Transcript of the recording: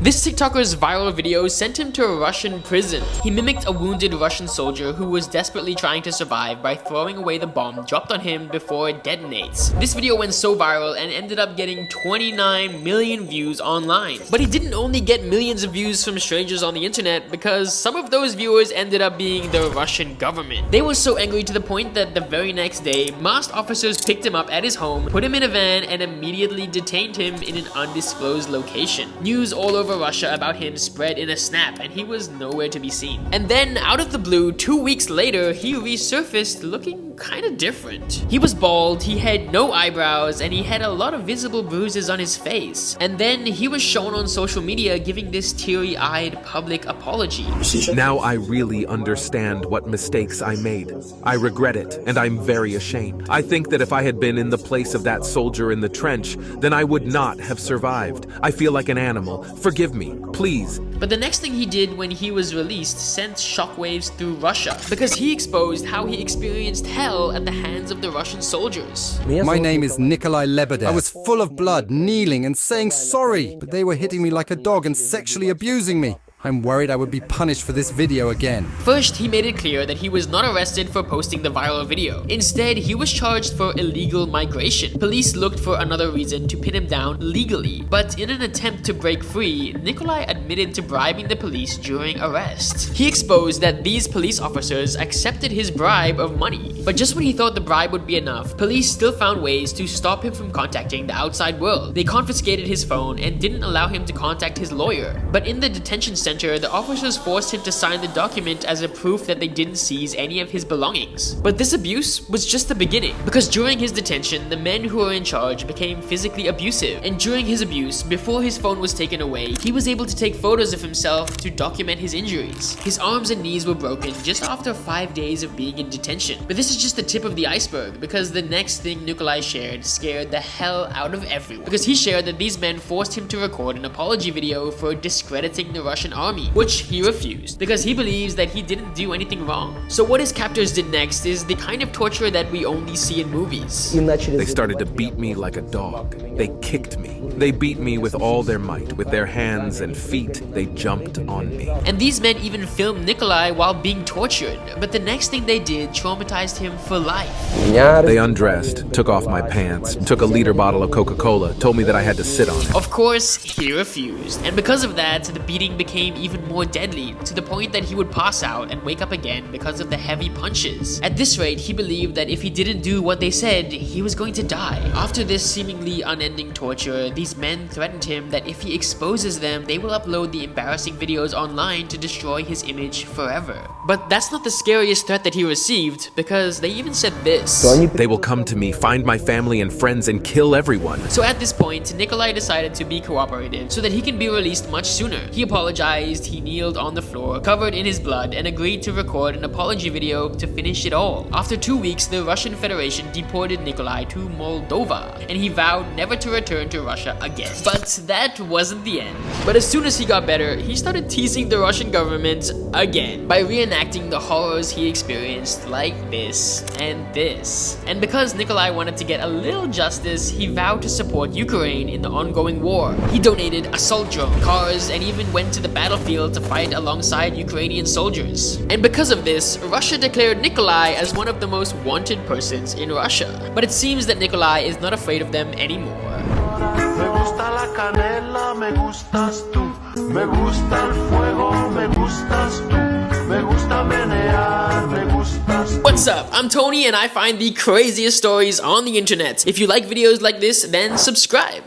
This TikToker's viral video sent him to a Russian prison. He mimicked a wounded Russian soldier who was desperately trying to survive by throwing away the bomb dropped on him before it detonates. This video went so viral and ended up getting 29 million views online. But he didn't only get millions of views from strangers on the internet, because some of those viewers ended up being the Russian government. They were so angry to the point that the very next day, masked officers picked him up at his home, put him in a van, and immediately detained him in an undisclosed location. News all over Russia about him spread in a snap, and he was nowhere to be seen. And then, out of the blue, 2 weeks later, he resurfaced looking kinda different. He was bald, he had no eyebrows, and he had a lot of visible bruises on his face. And then he was shown on social media giving this teary-eyed public apology. Now I really understand what mistakes I made. I regret it, and I'm very ashamed. I think that if I had been in the place of that soldier in the trench, then I would not have survived. I feel like an animal. Forgive me, please. But the next thing he did when he was released sent shockwaves through Russia, because he exposed how he experienced hell at the hands of the Russian soldiers. My name is Nekoglai. I was full of blood, kneeling and saying sorry, but they were hitting me like a dog and sexually abusing me. I'm worried I would be punished for this video again. First, he made it clear that he was not arrested for posting the viral video. Instead, he was charged for illegal migration. Police looked for another reason to pin him down legally. But in an attempt to break free, Nekoglai admitted to bribing the police during arrest. He exposed that these police officers accepted his bribe of money. But just when he thought the bribe would be enough, police still found ways to stop him from contacting the outside world. They confiscated his phone and didn't allow him to contact his lawyer. But in the detention center, the officers forced him to sign the document as a proof that they didn't seize any of his belongings. But this abuse was just the beginning, because during his detention, the men who were in charge became physically abusive. And during his abuse, before his phone was taken away, he was able to take photos of himself to document his injuries. His arms and knees were broken just after 5 days of being in detention. But this is just the tip of the iceberg, because the next thing Nekoglai shared scared the hell out of everyone. Because he shared that these men forced him to record an apology video for discrediting the Russian army, which he refused because he believes that he didn't do anything wrong. So what his captors did next is the kind of torture that we only see in movies. They started to beat me like a dog. They kicked me. They beat me with all their might. With their hands and feet, they jumped on me. And these men even filmed Nekoglai while being tortured. But the next thing they did traumatized him for life. They undressed, took off my pants, took a liter bottle of Coca-Cola, told me that I had to sit on it. Of course, he refused. And because of that, the beating became even more deadly, to the point that he would pass out and wake up again because of the heavy punches. At this rate, he believed that if he didn't do what they said, he was going to die. After this seemingly unending torture, these men threatened him that if he exposes them, they will upload the embarrassing videos online to destroy his image forever. But that's not the scariest threat that he received, because they even said this. They will come to me, find my family and friends, and kill everyone. So at this point, Nekoglai decided to be cooperative so that he can be released much sooner. He apologized, he kneeled on the floor, covered in his blood, and agreed to record an apology video to finish it all. After 2 weeks, the Russian Federation deported Nekoglai to Moldova, and he vowed never to return to Russia again. But that wasn't the end. But as soon as he got better, he started teasing the Russian government again by reenacting the horrors he experienced, like this and this. And because Nekoglai wanted to get a little justice, he vowed to support Ukraine in the ongoing war. He donated assault drones, cars, and even went to the battlefield to fight alongside Ukrainian soldiers. And because of this, Russia declared Nekoglai as one of the most wanted persons in Russia. But it seems that Nekoglai is not afraid of them anymore. What's up? I'm Tony and I find the craziest stories on the internet. If you like videos like this, then subscribe.